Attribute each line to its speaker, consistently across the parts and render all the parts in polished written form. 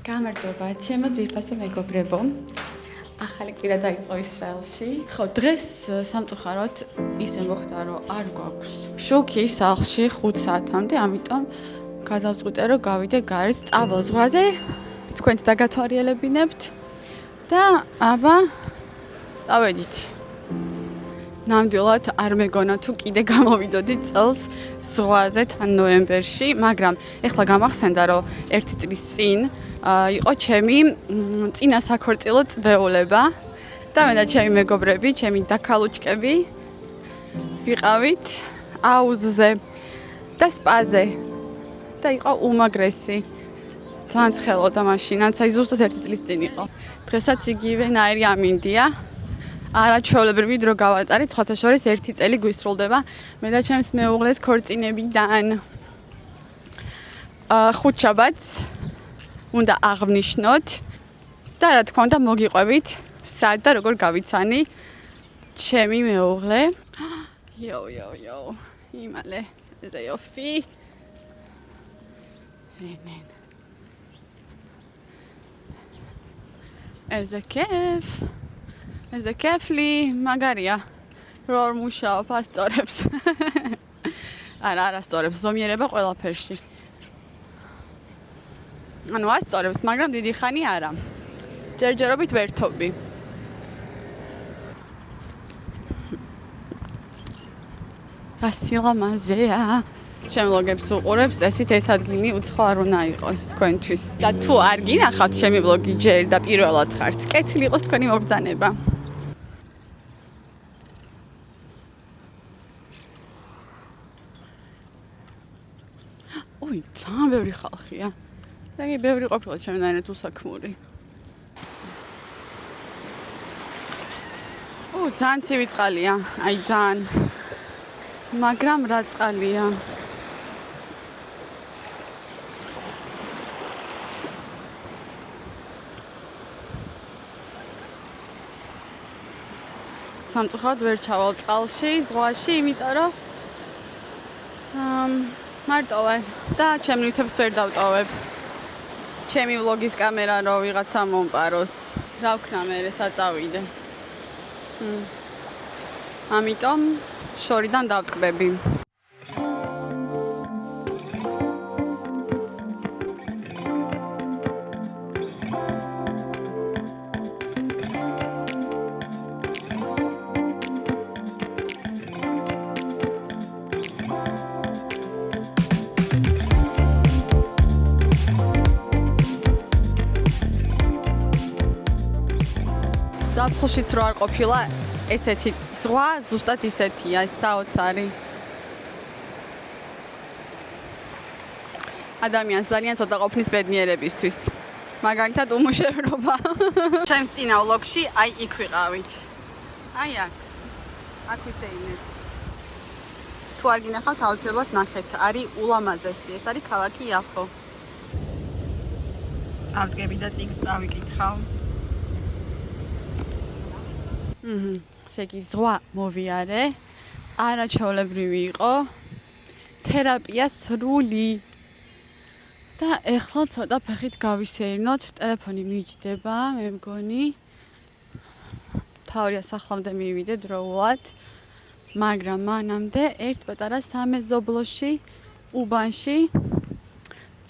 Speaker 1: გამარჯობა, ჩემო ძვირფასო მეგობრებო. ახალი კვირა დაიწყო ისრაელში. ხო, დღეს სამწუხაროდ ისე მოხდა, რომ არ გვაქვს შოქი სახლში 5 საათამდე, ამიტომ გადავწყვიტე, რომ გავიდე გარეთ წავალ ზღვაზე, თქვენც დაგათვალიერებინებთ და აბა წავედით. ნამდვილად არ მეგონა თუ კიდე გამოვიდოდი წელს ზღვაზე თან ნოემბერში, მაგრამ ეხლა გამახსენდა, რომ 1 წლის წინ იყო ჩემი წინა საქორწილო წვეულება და მე და ჩემი მეგობრები, ჩემი დაქალუჩკები ვიყავით აუზზე და სპაზე და იყო უმაგრესი. ძალიან ცხელოდა მაშინაც, აი ზუსტად 1 წლის წინ იყო. დღესაც იგივენაირი ამინდია. არაჩვეულებრივი დრო გავატარეთ, სხვათა შორის 1 წელი გვისრულდება მე და ჩემს მეუღლეს ქორწინებიდან. ხუთშაბათს უნდა აღვნიშნოთ და რა თქმა უნდა მოგიყვებით სად და როგორ გავიცანი ჩემი მეუღლე. იო, იმალე, ესე იოფი. ნენ. ესე კეფ. ესე კეფლი, მაგარია. რო არ მუშაობ ასწორებს. არა ასწორებს, ზომიერება ყველაფერში. ანუ ასწორებს, მაგრამ დიდი ხანი არა. ჯერჯერობით ვერთობი. რა სილამაზეა. ჩემ ვლოგებს უყურებს, ესეთ ეს ადგილი უცხო არ უნდა იყოს თქვენთვის. და თუ არ გინახავთ ჩემი ვლოგი ჯერ და პირველად ხართ, კეთილი იყოს თქვენი მობრძანება. ой, ძალიან ბევრი ხალხია. და იგი ბევრი ყოფილა ჩემნაირად უსაქმური. ძალიან ცივი წყალია, აი ძალიან. მაგრამ რა წყალია? სამწუხაროდ ვერ ჩავალ წყალში, ზღვაში, იმიტომ რომ მარტო ვარ და ჩემ ნივთებს ვერ დავტოვებ. ჩემი ვლოგის კამერა რო ვიღაცა მომპაროს, რა ვქნა მე საწავიდე. ამიტომ შორიდან დავტკბები. ზაფხულშიც რო არ ყოფილა ესეთი ზღვა, ზუსტად ისეთია, ეს საოცარი. ადამიანს ძალიან ცოტა ყოფნის ბედნიერებისთვის. მაგალითად უმუშევრობა. ჩემს წინა ვლოგში აი იქ ვიყავით. აი აქ ვიტეინეთ. თუ არ გინახავთ, აუცილებლად ნახეთ. არის ულამაზესი, ეს არის ქალაქი იაფო. ავდგები და წიგნს წავიკითხავ. ესე იგი ზღვა მოვიარე, არაჩვეულებრივი იყო, თერაპია სრული და ეხლა ცოტა ფეხით გავისეირნოთ, ტელეფონი მიჯდება, მე მგონი. თავი ასახლამდე მივიდე დროულად, მაგრამ მანამდე ერთ პატარა სამეზობლოში, უბანში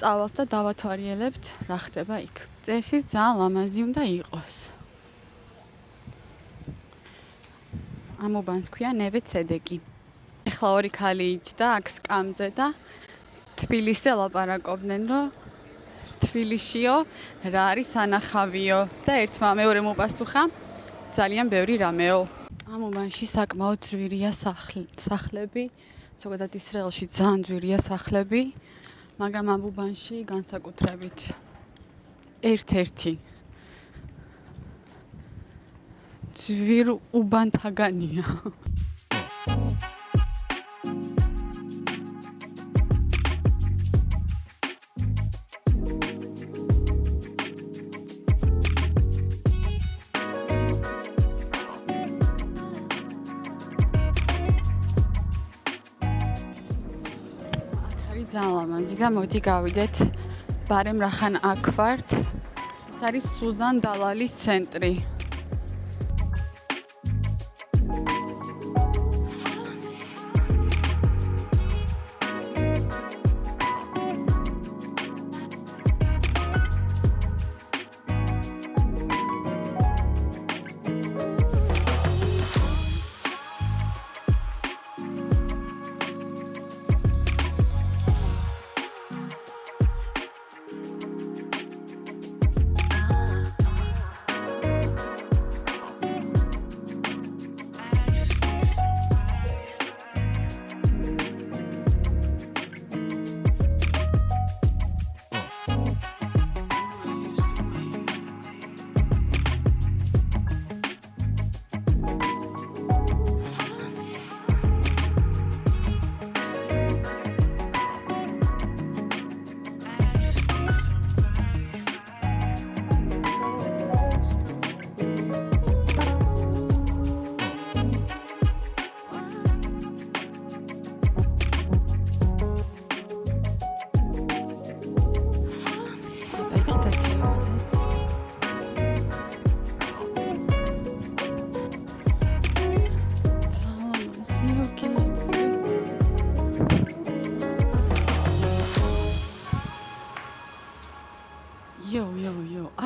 Speaker 1: წავალთ და დავათვალიერებთ, რა ხდება იქ. წესი ძალიან ლამაზი უნდა იყოს. ამ უბანს ქვია ნევე ცედეკი. ეხლა ორი ქალი იჯდა აქ სკამზე და თბილისზე ლაპარაკობდნენ, რომ თბილისშიო რა არის სანახავიო და ერთმა მეორემ უპასუხა ძალიან ბევრი რამეო. ამ უბანში საკმაოდ ძვირია სახლები, ზოგადად ისრაელში ძალიან ძვირია სახლები, მაგრამ ამ უბანში განსაკუთრებით ერთ-ერთი ძვირ უბანთაგანია. ძალიან ლამაზი და მოდი გავიდეთ. ბარემ რახან აქ ვართ. ეს არის სუზან დალალის ცენტრი.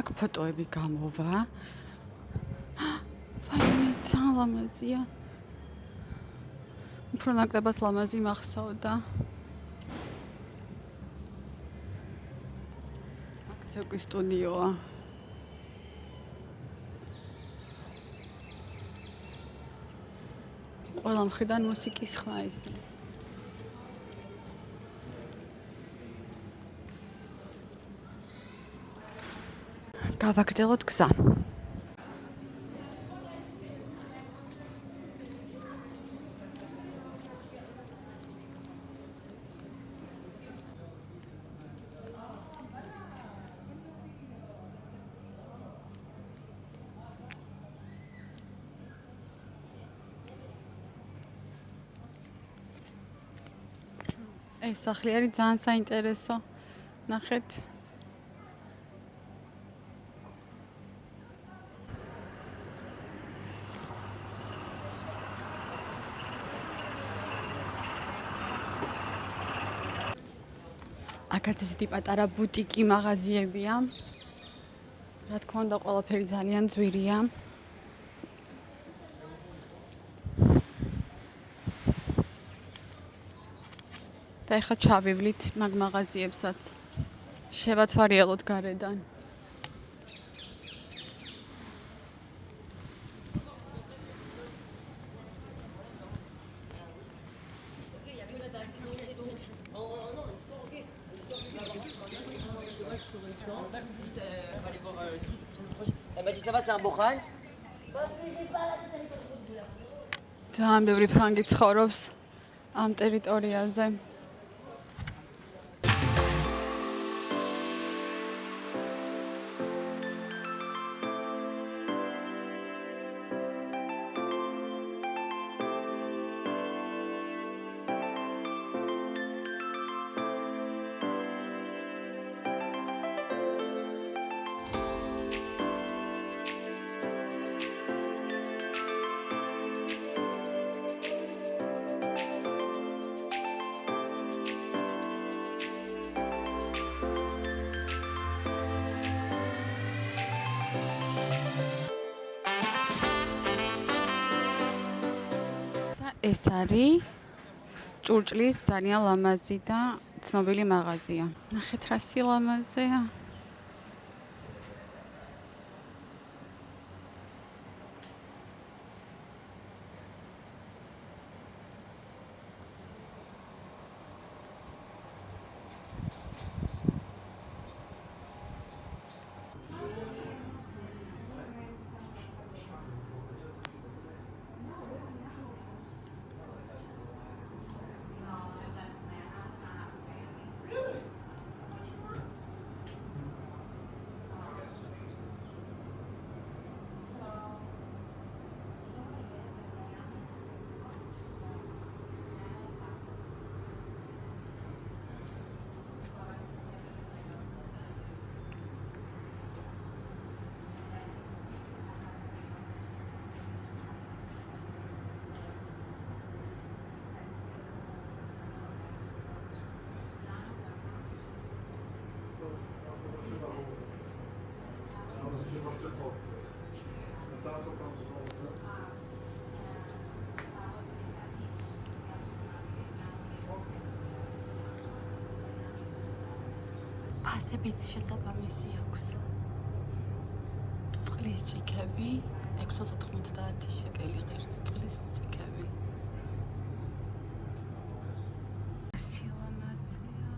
Speaker 1: აქ ფოტოები გამოვა. ვაიმე, ძალიან ლამაზია. უფრო ნაკლებად ლამაზი მახსოვდა. აქ ცეკვის სტუდიოა. ყველა მხრიდან მუსიკის ხმა ის. გავაგრძელოთ გზა. ეს სახლი არის ძალიან საინტერესო. ნახეთ. აქაც ესეთი პატარა ბუტიკი მაღაზიებია. რა თქმა უნდა, ყველაფერი ძალიან ძვირია. და ეხლა ჩავივლით მაგ მაღაზიებსაც. შევათვალიეროთ გარედან.
Speaker 2: Elle m'a dit ça va, c'est un bocal.
Speaker 1: ძალიან ბევრი ფრანგი ცხოვრობს ამ ტერიტორიაზე. ეს არის ჭურჭლის ძალიან ლამაზი და ცნობილი მაღაზია. ნახეთ რა სილამაზეა. ფასებიც შესაბამისი აქვს. წყლის ჭიქები 690 შეკელი ღირს წყლის ჭიქები. სილამაზეა.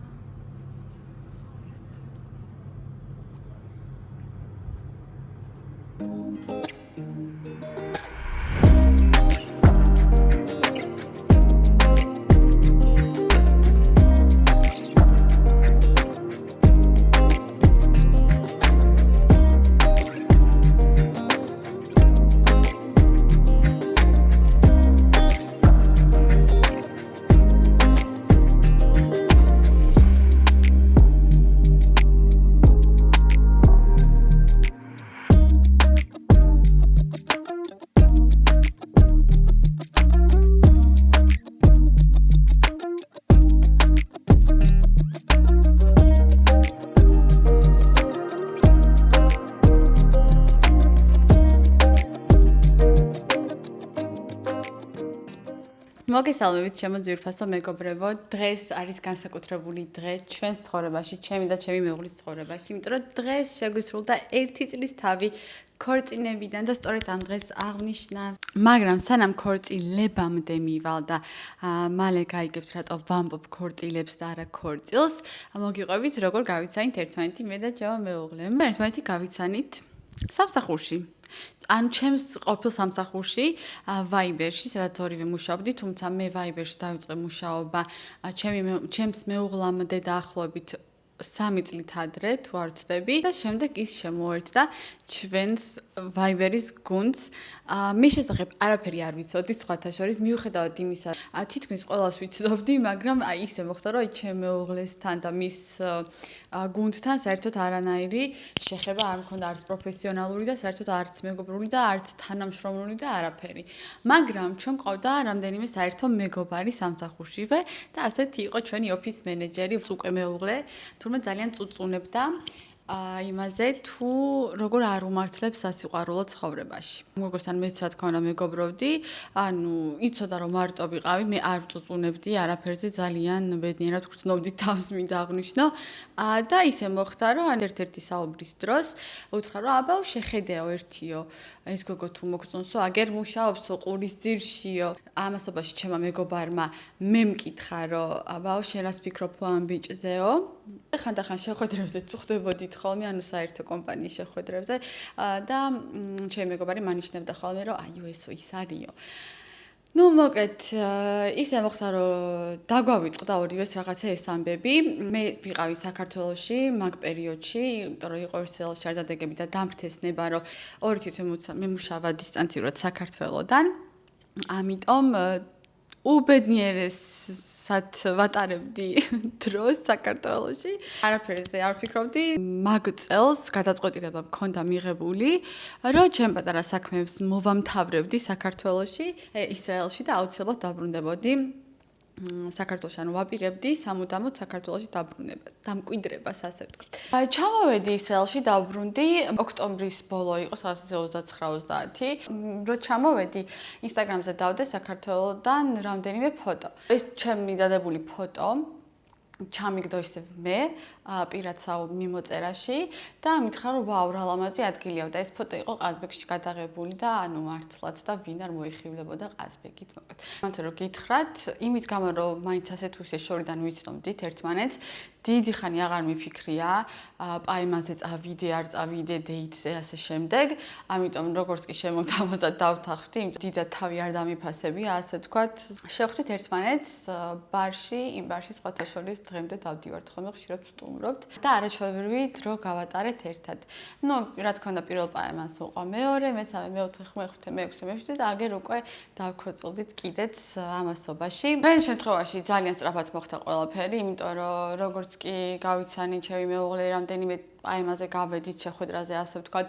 Speaker 1: მოგესალმებით ჩემო ძვირფასო მეგობრებო, დღეს არის განსაკუთრებული დღე ჩვენს ცხოვრებაში, ჩემი და ჩემი მეუღლის ცხოვრებაში, იმიტომ რომ დღეს შეგვისრულდა 1 წლის თავი ქორწინებიდან და სწორედ ამ დღეს აღნიშნა. მაგრამ სანამ ქორწილებამდე მივალ და მალე გაიგებთ რატო ვამბობ ქორწილებს და არა ქორწილს, მოგიყვებით როგორ გავიცანით ერთმანეთი მე და ჩემო მეუღლე. მე ერთმანეთი გავიცანით სამსახურში. ან ჩემს ყოფილ სამსახურში ვაიბერში, სადაც ორივე მუშაობდი, თუმცა მე ვაიბერში დავიწყე მუშაობა ჩემს მეუღლამდე დაახლოებით 3 წლით ადრე, თუ არ ვცდები და შემდეგ ის შემოერთდა ჩვენს ვაიბერის გუნდს. მის შესახებ არაფერი არ ვიცოდი, სხვათა შორის, მიუხედავად იმისა, თითქმის ყველას ვიცნობდი, მაგრამ ისე მოხდა, რომ ჩემ მეუღლესთან და მის გუნდთან საერთოდ არანაირი შეხება არ მქონდა, არც პროფესიონალური და საერთოდ არც მეგობრული და არც თანამშრომლული და არაფერი. მაგრამ ჩვენ ყავდა რამდენიმე საერთო მეგობარი სამსახურშივე და ასეთი იყო ჩვენი ოფის მენეჯერი, უკვე მეუღლე, თურმე ძალიან წუწუნებდა იმაზე თუ როგორ არ უმართლებს სასიყვარულო ცხოვრებაში. მოგოსთან მეც რა თქმა უნდა მეგობრობდი, ანუ იცოდა რომ მარტო ვიყავი, მე არ ვწუწუნებდი არაფერზე, ძალიან ბედნიერად ვგრძნობდი თავს მინდა აღნიშნო. და ისე მოხდა რომ ერთ-ერთი საუბრის დროს უთხრა რომ აბა შეხედეო ერთიო, ეს გოგო თუ მოგწონსო, აგერ მუშაობს ყურის ძირშიო. ამასობაში ჩემმა მეგობარმა მე მკითხა რომ აბა შენ რას ფიქრობ ამ ბიჭზეო? ხანდახან შეხვედრებზე წუხდებოდით ხოლმე, ანუ საერთო კომპანიის შეხვედრებზე და ჩემი მეგობარი მანიშნებდა ხოლმე რომ აიო ესო ის არისო. ნუ მოკლედ ისე მოხდა რომ დაგვავიწყდა ორივეს რაღაცა ეს ამბები. მე ვიყავი საქართველოში მაგ პერიოდში, იმიტომ რომ იყო ერთსელოს ჩარდადეგები და დამრთეს ნება რომ ორი თვითონ მემუშავა დისტანციურად საქართველოდან. ამიტომ უბედნიერესად ვატარებდი დროს საქართველოში. არაფერზე არ ვფიქრობდი. მაგ წელს გადაწყვეტილება მქონდა მიღებული, რომ ჩემ პატარა საქმეებს მოვამთავრებდი საქართველოში, ისრაელში და აუცილებლად დაბრუნდებოდი საქართველოში, ანუ ვაპირებდი სამუდამოდ საქართველოში დამკვიდრებას, ასე ვთქვათ. ჩამოვედი ისრაელში, დავბრუნდი, ოქტომბრის ბოლო იყო, სადაც 29-30. რო ჩამოვედი, ინსტაგრამზე დავდე საქართველოდან რამდენიმე ფოტო. ეს ჩემი დადებული ფოტო ჩამიგდო ისე მე პირად მიმოწერაში და მითხრა რომ ვაუ რა ლამაზი ადგილია და ეს ფოტო იყო ყაზბეგში გადაღებული და ანუ მართლაც და ვინ არ მოიხივლებოდა ყაზბეგით მოკლედ. მანთ რომ გითხრათ იმის გამო რომ მაინც ასე თუ ისე შორიდან ვიცნობდით ერთმანეთს დიდი ხანი აღარ მიფიქრია პაემაზე წავიდე არ წავიდე დეიტზე ასე შემდეგ. ამიტომ როგორც კი შემოვდამოწა დავთანხმდი, დიდად თავი არ დამიფასებია ასე ვთქვათ. შევხვდით ერთმანეთს ბარში, იმ ბარში სხვათა შორის დღემდე დავდივართ ხოლმე ხშირად ვსტუმრობთ და არაჩვეულებრივი დრო გავატარეთ ერთად. ნუ რა თქმა უნდა პირველ პაემას ვუყვა მეორე, მესამე, მეოთხე, მეხუთე, მეექვსე, მეშვიდე და აგერ უკვე დავქროწილდით კიდეც ამასობაში. ჩვენ შემთხვევაში ძალიან სწრაფად მოხდა ყველაფერი, იმიტომ რომ როგორც კი გავიცანი ჩემი მეუღლე რამდენიმე პაემაზე გავედით შეხვედრაზე ასე ვთქვათ.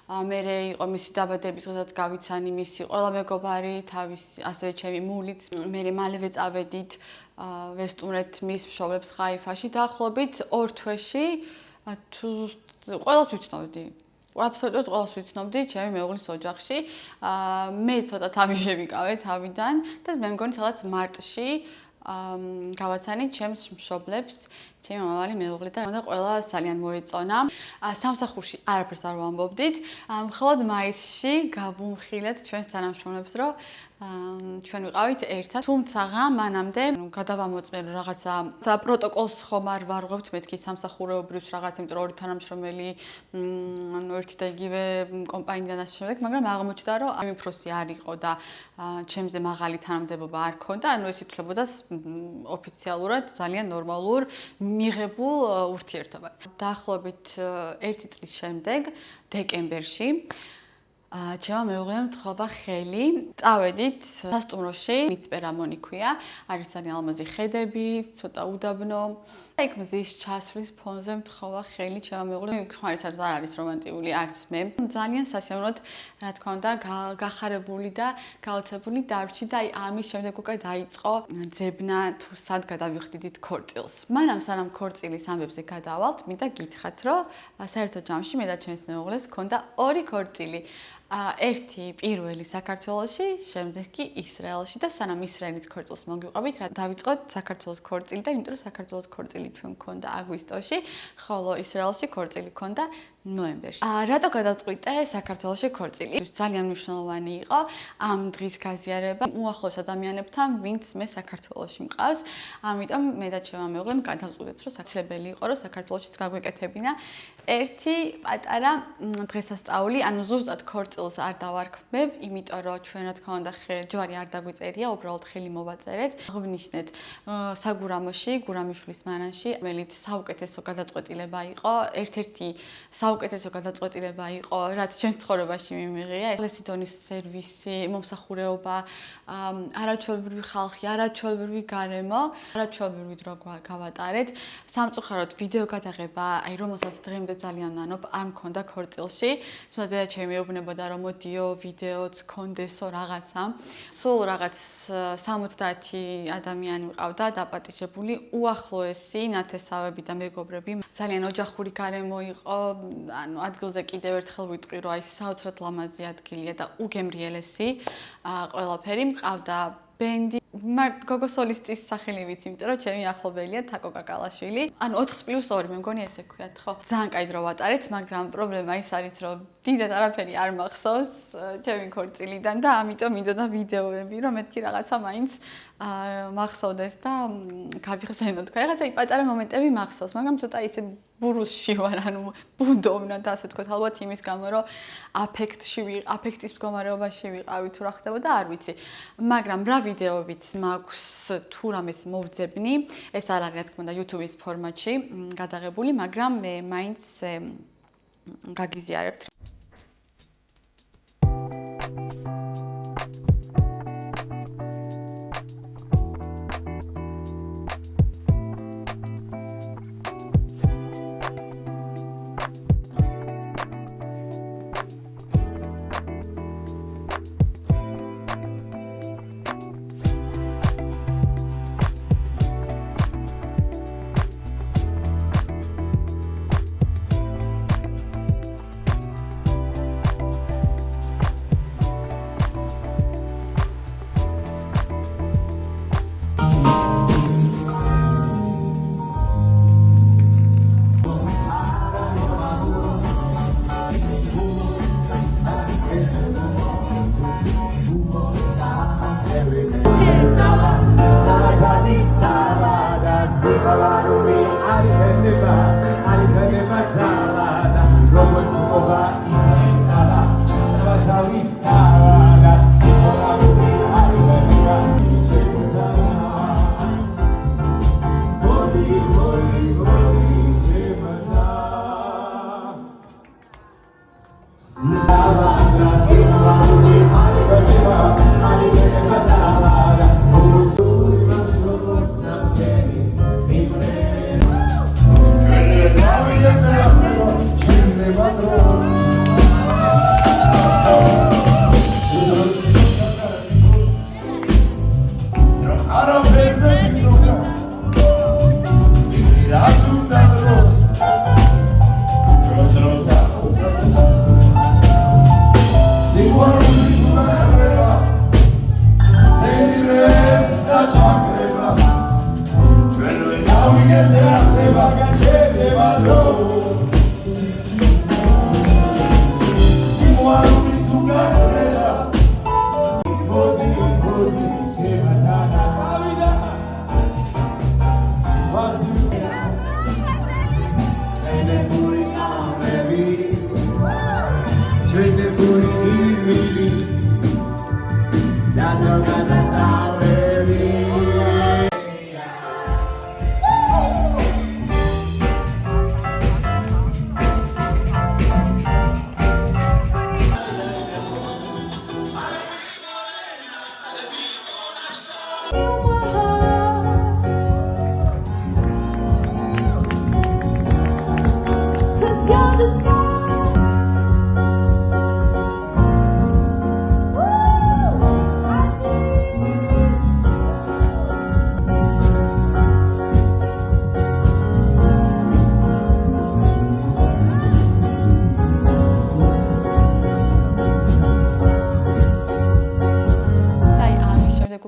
Speaker 1: მერე იყო მისი დაბადების დღესაც გავიცანი მისი ყველა მეგობარი, თავისი ასევე ჩემი მულიც. მერე მალევე წავედით ვესტუმრეთ მის მშობლებს ხაიფაში დაახლოებით 2 თვეში თუ ყველას ვიცნობდი. აბსოლუტურად ყველას ვიცნობდი ჩემი მეუღლის ოჯახში. მე ცოტა თავი შევიკავე თავიდან და მე მგონი სადაც მარტში გავაცანით ჩემს მშობლებს, ჩემი მამალი მეუღლე და ყველა ძალიან მოეწონა. სამსახურში არაფერს არ ვამბობდით. მხოლოდ მაისში გავუმხილეთ ჩვენს თანამშრომლებს, რომ ჩვენ ვიყავით ერთად. თუმცა მანამდე გადავამოწმე რაღაცა პროტოკოლს ხომ არ ვარღვევთ მეთქი სამსახურეობრივს რაღაც, იმიტომ რომ ორი თანამშრომელი ერთი და იგივე კომპანიიდან ასე შემდეგ, მაგრამ აღმოჩნდა რომ ამ უფროსი არ იყო და ჩემზე მაღალი თანამდებობა არ ქონდა, ანუ ეს ითვლებოდა ოფიციალურად ძალიან ნორმალურ მიღებულ ურთიერთობად. დაახლოებით 1 წლის შემდეგ, დეკემბერში ჩემმა მეუღლემ თხოვა ხელი. წავედით სასტუმროში, მიწპერა მონიქვია, არის ძალიან ალმაზი ხედები, ცოტა უდაბნო. იქ მზის ჩასვლის ფონზე მთხოვა ხელი ჩემმა მეუღლემ. ხმარისად არ არის რომანტიკული, არც მე. ძალიან სასიამოვნოდ, რა თქმა უნდა, გახარებული და გაოცებული დარჩი და აი ამის შემდეგ უკვე დაიწყო ძებნა თუ სად გადავიხდიდით ქორწილს. მანამ სანამ ქორწილის ამბებზე გადავალთ, მინდა გითხრათ, რომ საერთო ჯამში მე და ჩემს მეუღლეს ჰქონდა 2 ქორწილი. ერთი პირველი საქართველოში, შემდეგ კი ისრაელში და სანამ ისრაელის ქორწილს მოგიყვებით, რა დავიწყოთ საქართველოს ქორწილი და იმიტომ რომ საქართველოს ქორწილი ჩვენ მქონდა აგვისტოში, ხოლო ისრაელში ქორწილი მქონდა ნოემბერში. რატო გადავწყვიტე საქართველოში ქორწილი? ძალიან მნიშვნელოვანი იყო ამ დღის გაზიარება უახლოეს ადამიანებთან, ვინც მე საქართველოში მყავს. ამიტომ მე და ჩემმა მეუღლემ გადავწყვიტეთ, რომ საქმეები იყო, რომ საქართველოშიც გაგვეკეთებინა ერთი პატარა დღესასწაული, ანუ ზუსტად ქორწილს არ დავარქმევ, იმიტომ რომ ჩვენ რა თქმა უნდა ჯვარი არ დაგვიწერია, უბრალოდ ხელი მოვაწერეთ. აღნიშნეთ საგურამოში, გურამიშვილის მანანში, რომელიც საუკეთესო გადაწყვეტილება იყო, ერთ-ერთი საუკეთესო გადაწყვეტილება იყო, რაც ჩემს ცხოვრებაში მიმიღია. ეგრესი დონის სერვისი, მომსახურეობა, არაჩვეულებრივი ხალხი, არაჩვეულებრივი გარემო, არაჩვეულებრივი დრო გავატარეთ. სამწუხაროდ ვიდეო გადაღება, აი რომელსაც დღემდე ძალიან ნანობ არ მქონდა ქორწილში. თუნდაც დედაჩემი მეუბნებოდა რომ მოდიო ვიდეოც კონდესო რაღაცა. სულ რაღაც 70 ადამიანი მყავდა დაპატიჟებული, უახლოესი ნათესავები და მეგობრები. ძალიან ოჯახური გარემო იყო. ანუ ადგილზე კიდევ ერთხელ ვიტყვი, რომ აი საოცრად ლამაზი ადგილია და უგემრიელესი ყველაფერი. მყავდა ბენდი, გოგო სოლისტის სახელი ვიცი, იმიტომ რომ ჩემი ახლობელია თაკო კაკალაშვილი. ანუ 4+2 მე მგონი ესე ვქვიათ, ხო? ძალიან კაი დრო ვატარეთ, მაგრამ პრობლემა ის არის, რომ დიდად არაფერი არ მახსოვს ჩემი ქორწილიდან და ამიტომ მინდოდა ვიდეოები, რომ მეთქი რაღაცა მაინც მახსოვდეს და გავიხსენო თქვა. რაღაცა პატარა მომენტები მახსოვს, მაგრამ ცოტა ისე ბურუსში ვარ, ანუ ბუნდოვნად ასე თქვა, ალბათ იმის გამო, რომ აფექტის მდგომარეობაში ვიყავი თუ რა ხდებოდა, არ ვიცი. მაგრამ რა ვიდეოებიც მაქვს თუ რამეს მოვძებნი, ეს არ არის რა თქმა უნდა YouTube-ის ფორმატში გადაღებული, მაგრამ მე მაინც გაგიზიარებთ.
Speaker 3: Rosa,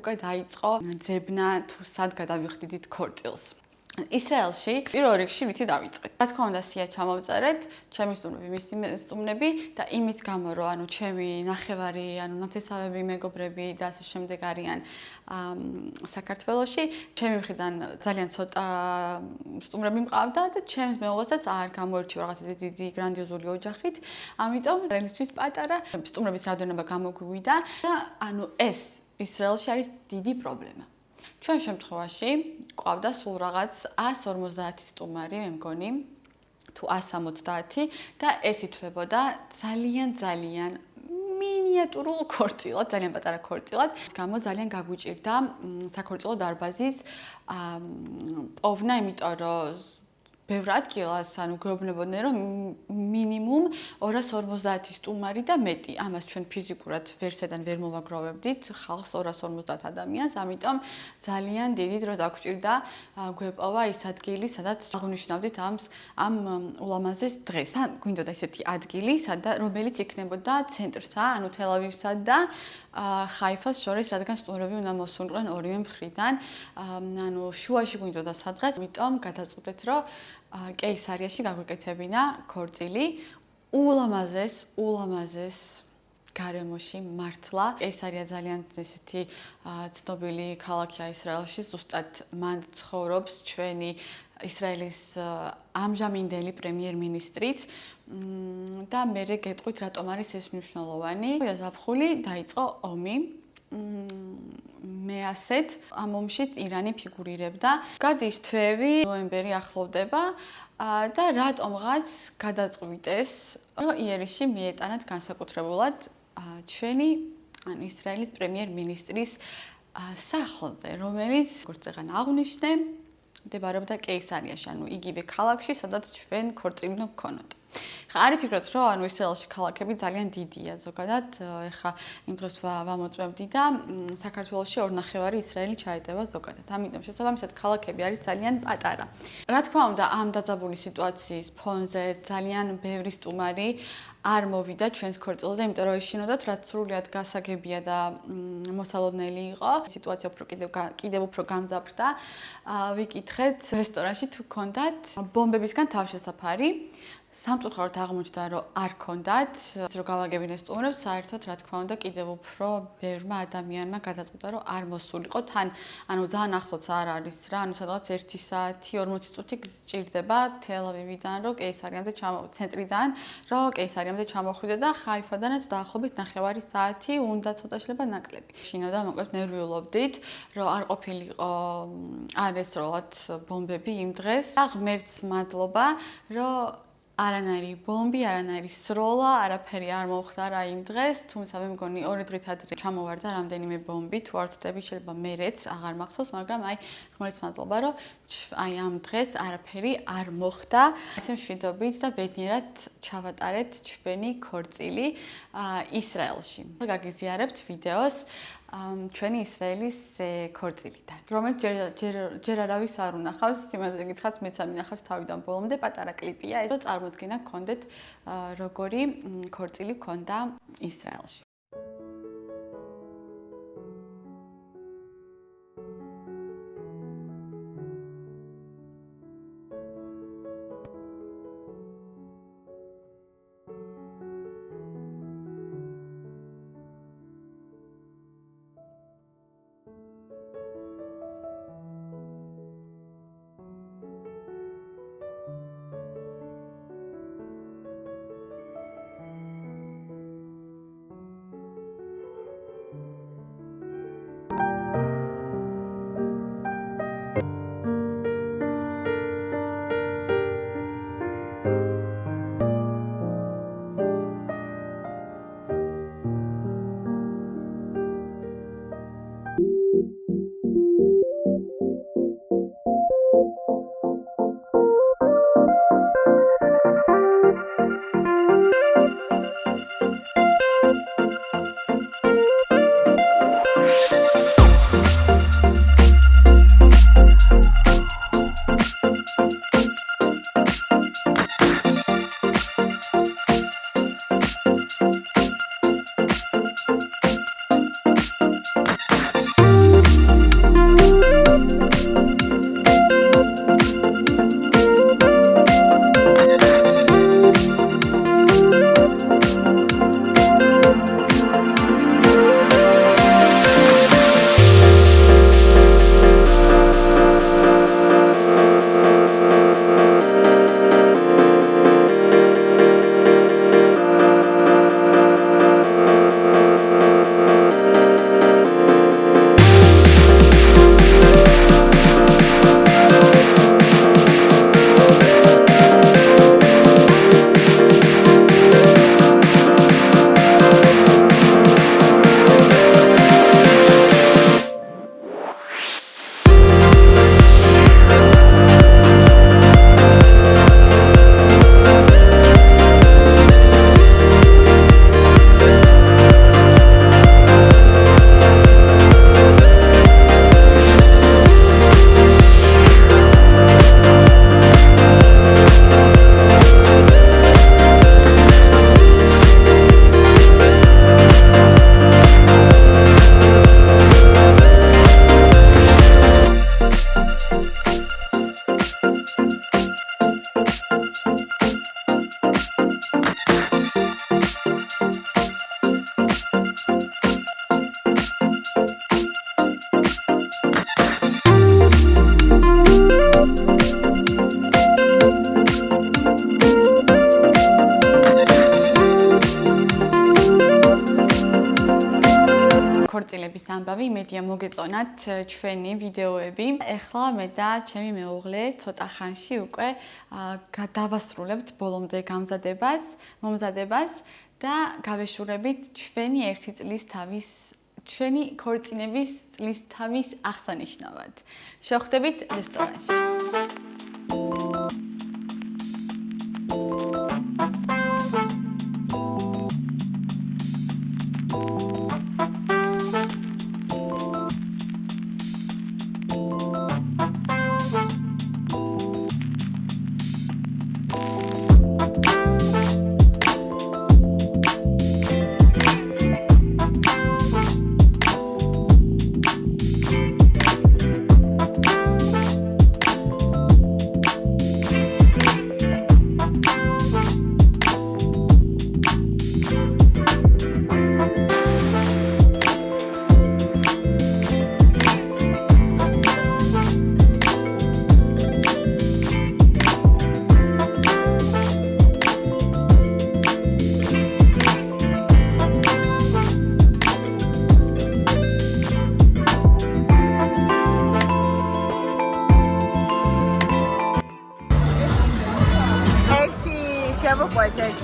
Speaker 1: უკვე დაიწყო ძებნა თუ სად გადავიხდიდით ქორწილს. ისრაელში პირველ რიგში ვითი დავიწყეთ. Რა თქმა უნდა, სია ჩამოვწერეთ, ჩემი სტუმრები, მისი სტუმრები და იმის გამო, რომ ანუ ჩემი ნახევარი, ანუ ნათესავები, მეგობრები და ასე შემდეგ არიან საქართველოში, ჩემი მხრიდან ძალიან ცოტა სტუმრები მყავდა და ჩემს მეუღლესაც არ გამოირჩევა რაღაცა დიდი გრანდიოზული ოჯახით. ამიტომ რენისთვის პატარა სტუმრების რაოდენობა გამოგვივიდა და ანუ ეს ისრაელში არის დიდი პრობლემა. ჩვენ შემთხვევაში ყავდა სულ რაღაც 150 სტუმარი, მე მგონი, თუ 170 და ეს ითვლებოდა ძალიან მინიატურულ ქორწილად, ძალიან პატარა ქორწილად. ეს გამო ძალიან გაგვიჭირდა საქორწილო დარბაზის პოვნა, იმიტომ რომ ბევრ ადგილას, ანუ გვეუბნებოდნენ, რომ მინიმუმ 250 სტუმარი და მეტი. ამას ჩვენ ფიზიკურად ვერსედან ვერ მოვაგროვებდით, ხალხს 250 ადამიანს, ამიტომ ძალიან დიდი დრო დაგვჭირდა გვეპოვა ის ადგილი, სადაც აღნიშნავდით ამ ულამაზეს დღეს. გვინდოდა ესეთი ადგილი, რომელიც იქნებოდა ცენტრსა, ანუ თელ-ავივსა და ხაიფას შორის, რადგან სტუმრები უნდა მოსულიყვნენ ორივე მხრიდან. ანუ შუაში გვინდოდა სადღაც, ამიტომ გადაწყვეტეთ, რომ კეისარიაში გაგვიკეთებინა ქორწილი ულამაზეს გარემოში მართლა. კეისარია ძალიან ესეთი ცნობილი ქალაქია ისრაელში, ზუსტად მან ცხოვრობს ჩვენი ისრაელის ამჟამინდელი პრემიერ-მინისტრიც და მე გეტყვით რატომ არის ეს მნიშვნელოვანი. ზაფხული დაიწყო ომი. მე ასეთ ამ ომშიც ირანი ფიგურირებდა. გადის თვეები, ნოემბერი ახლოვდება და რატომღაც გადაწყვიტეს, რომ იერიში მიეტანათ განსაკუთრებულად ჩვენი ისრაელის პრემიერ-მინისტრის სახლზე, რომელიც როგორც წეგან აღვნიშნე, მდებარეობდა კეისარიაში, ანუ იგივე ქალაქში, სადაც ჩვენ ქორწილი უნდა გქონოდა. არ იფიქროთ, რომ ანუ ისრაელში ქალაქები ძალიან დიდია ზოგადად, ეხა იმ დღეს ვამოწმებდი და საქართველოში 2.5 ისრაელი ჩაეტევა ზოგადად. ამიტომ შესაბამისად ქალაქები არის ძალიან პატარა. რა თქმა უნდა, ამ დაძაბული სიტუაციის ფონზე ძალიან ბევრი სტუმარი არ მოვიდა ჩვენს ქორწილზე, იმიტომ რომ ეშინოდათ, რაც სრულიად გასაგებია და მოსალოდნელი იყო. სიტუაცია კიდევ უფრო გამძაფრდა. ვიკითხეთ რესტორანში თუ გქონდათ ბომბებისგან თავშესაფარი. სამწუხაროდ აღმოჩნდა, რომ არ ქონდათ, რომ გავაგებინეს სტუმრებს, საერთოდ რა თქმა უნდა, კიდევ უფრო ბევრმა ადამიანმა გადაწყვიტა, რომ არ მოსულიყო თან, ანუ ძალიან ახლოც არ არის რა, ანუ სადღაც 1 საათი 40 წუთი გჭირდება თელ-ავივიდან, რომ კეისარიამდე ცენტრიდან, რომ კეისარიამდე ჩამოხვიდე და ხაიფადანაც დაახლოებით 9 საათი უნდა ცოტა შეიძლება ნაკლები. შინოდა მოკლედ მე ვიულობდით, რომ არ ყოფილიყო არ ესროლათ ბომბები იმ დღეს. და ღმერთს მადლობა, რომ არანაირი ბომბი, არანაირი სროლა, არაფერი არ მომხდარა იმ დღეს, თუმცა მე მგონი 2 დღით ადრე ჩამოვარდა რამდენიმე ბომბი, თუ არ ვთქვი, შეიძლება მერეც აღარ მახსოვს, მაგრამ ღმერთს მადლობა, რომ ამ დღეს არაფერი არ მოხდა. ესე მშვიდობით და ბედნიერად ჩავატარეთ ჩვენი ქორწილი ისრაელში. გაგიზიარებთ ვიდეოს ჩვენი ისრაელის ქორწილიდან. რომელიც ჯერ არავის არ უნახავს, სიმართლე გითხრათ, მეც ამინახავს თავიდან ბოლომდე, პატარა კლიპია, ეს წარმოდგენა გქონდეთ, როგორი ქორწილი გქონდა ისრაელში. ამბავი, იმედია მოგეწონათ ჩვენი ვიდეოები. ეხლა მე და ჩემი მეუღლე ცოტა ხანში უკვე დავასრულებთ ბოლომდე მომზადებას და გავეშურებით ჩვენი 1 წლის თავის ჩვენი ქორწინების წლის თავის აღსანიშნავად. შევხვდებით რესტორანში. შევუყვეთეთ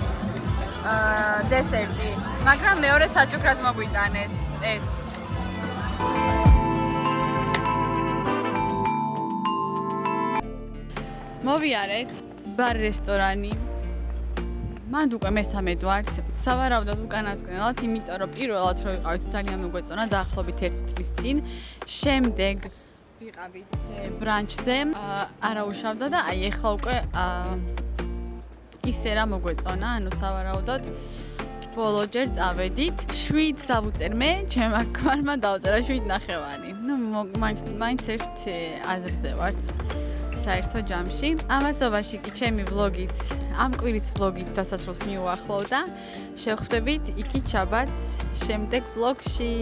Speaker 1: დესერტი, მაგრამ მეორე საჩუქრად მოგვიტანეს ეს. მოვიარეთ ბარ რესტორანი. მანდ უკვე მესამედ ვართ. სავარაუდოდ უკანასკნელად, იმიტომ რომ პირველად რო ვიყავით ძალიან მოგვეწონა დაახლოებით 1 წლის წინ. შემდეგ ვიყავით ბრანჩზე, არაუშავდა და აი ეხლა უკვე ისე რა მოგვეწონა, ანუ სავარაუდოდ ბოლო ჯერ წავედით. 7 დავუწერ მე, ჩემმა ქმარმა დავწერა 7.5. ნუ მაინც ერთ აზრზე ვართ საერთო ჯამში. ამასობაში კი ჩემი ვლოგიც, ამ კვირის ვლოგიც დასასრულს მიუახლოვდა. შევხვდებით იქით შაბათს შემდეგ ვლოგში.